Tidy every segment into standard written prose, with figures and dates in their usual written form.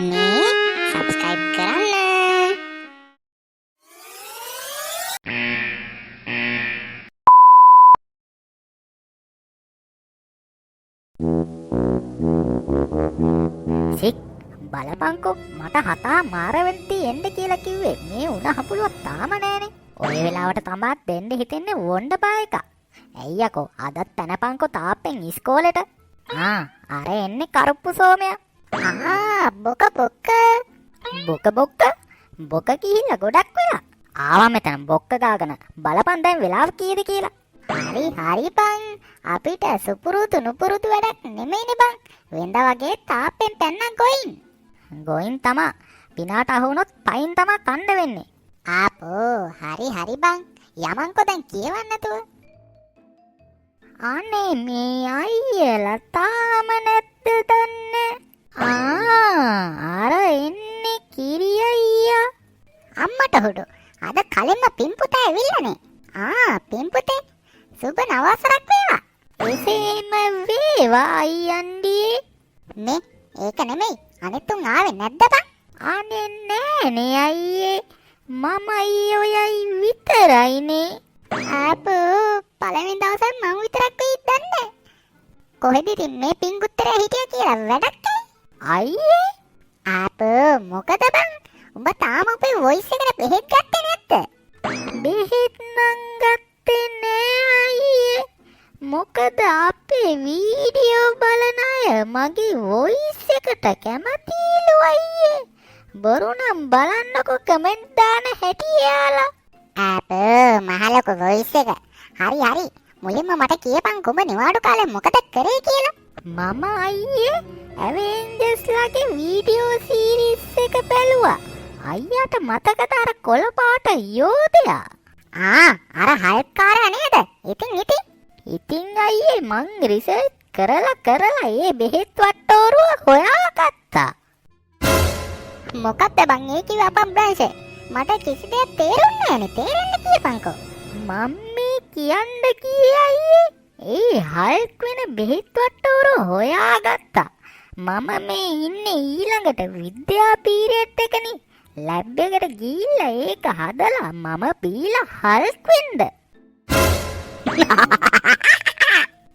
මේ subscribe කරන්න. Sick බලපංකෝ මට හතා මාරවෙන්ති එන්න කියලා කිව්වේ මේ උණ හපුලුවක් තාම නෑනේ. ඔය වෙලාවට තමයි දෙන්න හිතෙන්නේ වොණ්ඩ බා එක. ඇයි යකෝ අදත් තනපංකෝ තාප්පෙන් ඉස්කෝලේට. අර එන්නේ කරප්පු සෝමයා. බොක බොක ගිහිල්ලා ගොඩක් වෙලා ආවා මෙතන බොක්ක ගාගෙන බලපන් දැන් වෙලාව කීයද කියලා. හරි බං අපිට සුපුරුදු නුපුරුදු වැඩක් නෙමෙයිනේ බං. වෙන්දා වගේ තාප්පෙන් පැන්නක් ගොයින් තමා පිනාට අහුනොත් පයින් තමා කණ්ඩ වෙන්නේ. හරි බං යමන්කෝ දැන් කියවන්න නැතුව. අනේ මේ අයියලා තාම නැද්ද දන්නේ. අර එන්නේ කිරි අයියා. අම්මට හොඩු අද කලින්ම පින්පුතා ඇවිල්ලානේ. පින්පුතේ සුබ නවසරක් වේවා. එසේම වේවා අයියන්ඩියේ. මේ ඒක නෙමෙයි අනිත් උන් ආවේ නැද්ද බං? අනේ නෑනේ අයියේ මම අයියෝයයි විතරයිනේ. පළවෙනි දවසේ මම විතරක් වෙයිද දන්නේ. කොහෙද ඉතින් මේ පින්කුත්තරේ හිටියා කියලා වැඩක් අයියේ. මොකද බං උඹ තාම අපේ වොයිස් එකට බෙහෙත් ගත්තේ නැද්ද? බෙහෙත් නම් ගත්තේ නෑ අයියේ. මොකද අපේ වීඩියෝ බලන අය මගේ වොයිස් එකට කැමතිලු අයියේ. බොරු නම් බලන්නකො කමෙන්ට් දාන හැටි යාලා. මහලොකු වොයිස් එක. හරි මුලින්ම මට කියපන් කොඹ නිවාඩු කාලේ මොකද කරේ කියලා. මම අයියේ ඇවෙන්ජර්ස්ලාගේ වීඩියෝ සීරීස් එක බැලුවා. අයියාට මතකද අර කොළ පාට යෝධයා? අර හල්කාරයා නේද? ඉතින් අයියේ මං රිසර්ච් කරලා ඒ බෙහෙත් වට්ටෝරුව හොයාගත්තා. මොකක්ද බං ඒ කිව්ව අපම් බ්‍රාන්ෂ්? මට කිසි දෙයක් තේරුන්නේ නෑනේ. තේරෙන්න කියපන්කෝ. මම මේ කියන්න කී අයියේ ඒ හල්ක් වෙන බෙහෙත් වට්ටෝරුව හොයාගත්තා. මම මේ ඉන්නේ ඊළඟට විද්‍යා පීරියඩ් එකනේ. ලැබ් එකට ගිහිල්ලා ඒක හදලා මම බීලා හල්ක් වෙන්න.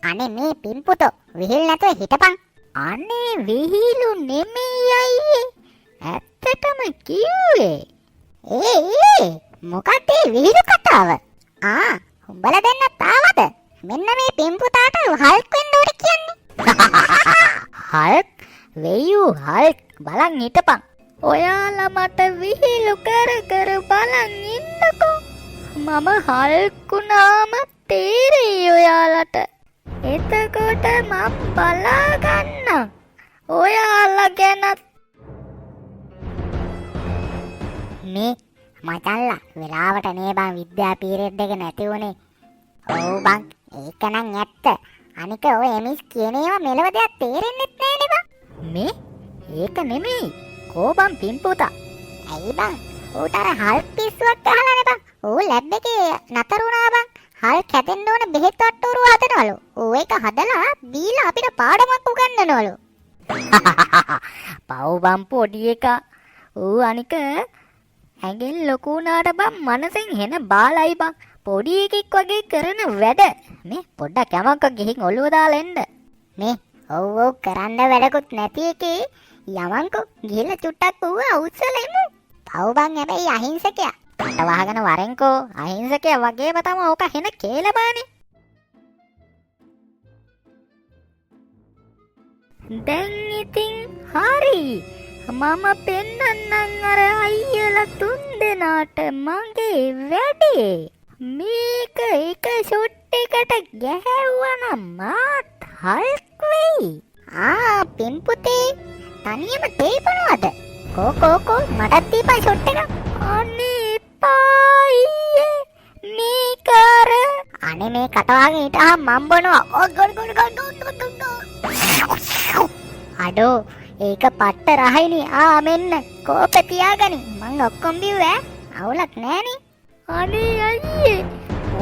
අනේ මේ පින්පුතෝ විහිල් නැතුව හිටපන්. අනේ විහිලු නෙමෙයි අයියේ. ඇත්තටම කිව්වේ. මොකක්ද විහිලු කතාව? උඹලා දෙන්නත් ආවද? මෙන්න මේ පින්පුතාට හල්ක් වෙන්න ඕනේ කියන්නේ. හල්ක් වෙයු හල්ක් බලන් හිටපන්. ඔයාලා මට විහිලු කර බලන් ඉන්නකෝ. මම හල්ක් වුණාම තේරෙයි ඔයාලට. එතකොට මම බලා ගන්නම් ඔයාලා ගැනත්. මේ මචල්ලා වෙලාවට නේ බං විද්‍යා පීරියඩ් එක නැති වුණේ. ඔව් බං ඒක නම් ඇත්ත. අනික ඔය එමිස් කියන ඒවා මෙලව දෙයක් තේරෙන්නෙත් නෑනේ බං. මේ ඒක නෙමෙයි කෝබම් පින්පුතා. ඇයි බං ඌට අර හල්ක් පිස්සුවක් ගහලානේ බං. ඌ ලැබ් එකේ නතර වුණා බං. හල්ක් හැදෙන්න ඕන බෙහෙත් වට්ටෝරුව හදනවලු. ඌ ඒක හදලා බීලා අපිට පාඩමක් උගන්වනවලු. පව් බං පොඩි එකා. ඌ අනික ඇඟෙන් ලොකු වුණාට බං මනසෙන් හෙන බාලයි බං. පොඩි එකෙක් වගේ කරන වැඩ. මේ පොඩ්ඩක් යමක්ක ගිහින් ඔළුව දාලා එන්න. මේ ඔව් කරන්න වැඩකුත් නැති එකේ යමන්කෝ ගිහලා චුට්ටක් ඌව අවුස්සලෙමු. පව් බං හැබැයි අහිංසකයා. කට වහගෙන වරෙන්කෝ අහිංසකයා වගේම තමයි ඕක හෙන කේලබානේ. දැන් ඉතින් හරි. මම පෙන්නන්නම් අර අයියලා තුන් දෙනාට මගේ වැඩේ. මේක එක ෂොට් එකට ගැහැව්වනම් මාත් හල්ක් වෙයි. පින්පුතේ තනියම තේපනවද? කෝ මටත් දීපන් ෂොට් එක. අනේ එපා ඊයේ මේක අනේ මේ කටවාගෙන හිටහම මම් බොනවා. අඩෝ ඒක පට්ට රහයිනේ. මෙන්න කෝපේ තියාගනි. මං ඔක්කොම බිව්වා. අවුලක් නෑනේ. අනේ අයියේ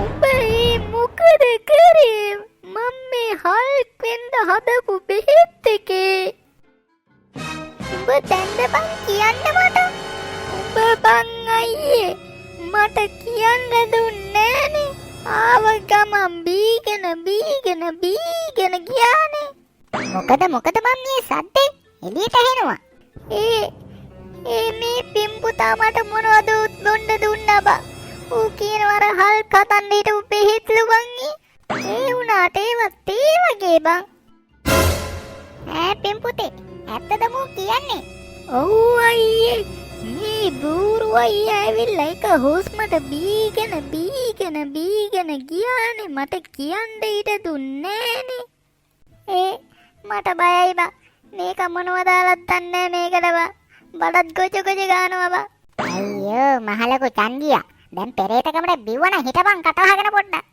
ඔබ මේ මොකද කරේ? මම මේ හල්ක් වෙන්න හදපු බෙහෙත් එකේ උඹ දැන්ද බං කියන්න මට. උඹ බං අයියේ මට කියන්න දුන්නේ නෑනේ. ආව ගමන් බීගෙන ගියානේ. මොකද මම මේ සද්දේ එළියට ඇහෙනවා. ඒ මේ පිම්පුතා මට මොනවද බොන්න දුන්නා බං. ඌ කියනවා අර හල් කතන්න හිටපු බෙහෙත්ලු බං. ඒ උනාට ඒවත් ඒ වගේ බං. පිම්පුතේ ඇත්තද මෝ කියන්නේ? ඔව් අයියේ මේ බූරු අයියා ඇවිල්ලා එක හුස්මට බීගෙන ගියානේ. මට කියන්න ඉඩ දුන්නේ නෑනේ. මට බයයි බං. මේක මොනවද දාලත් දන්නේ මේකට බං. බඩත් ගොජ ගානවා බං. අයියෝ මහලකු චන්දියා. දැන් පෙරේතකමට බිව්වන හිටපන් කටවහගෙන පොඩ්ඩක්.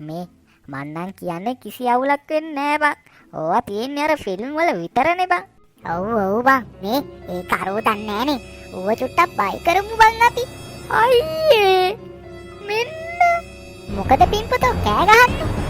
මේ මන්නම් කියන්නේ කිසි අවුලක් වෙන්නේ නෑ බං. ඕවා තියෙන්නේ අර ෆිල්ම් වල විතරනේ බං. ඔව් බං. මේ ඒ කරෝ දන්නේ නෑනේ. ඌව චුට්ටක් බයි කරමු බං අපි. අයියේ මෙන්න මොකද පින්පතෝ කෑ ගහන්නේ?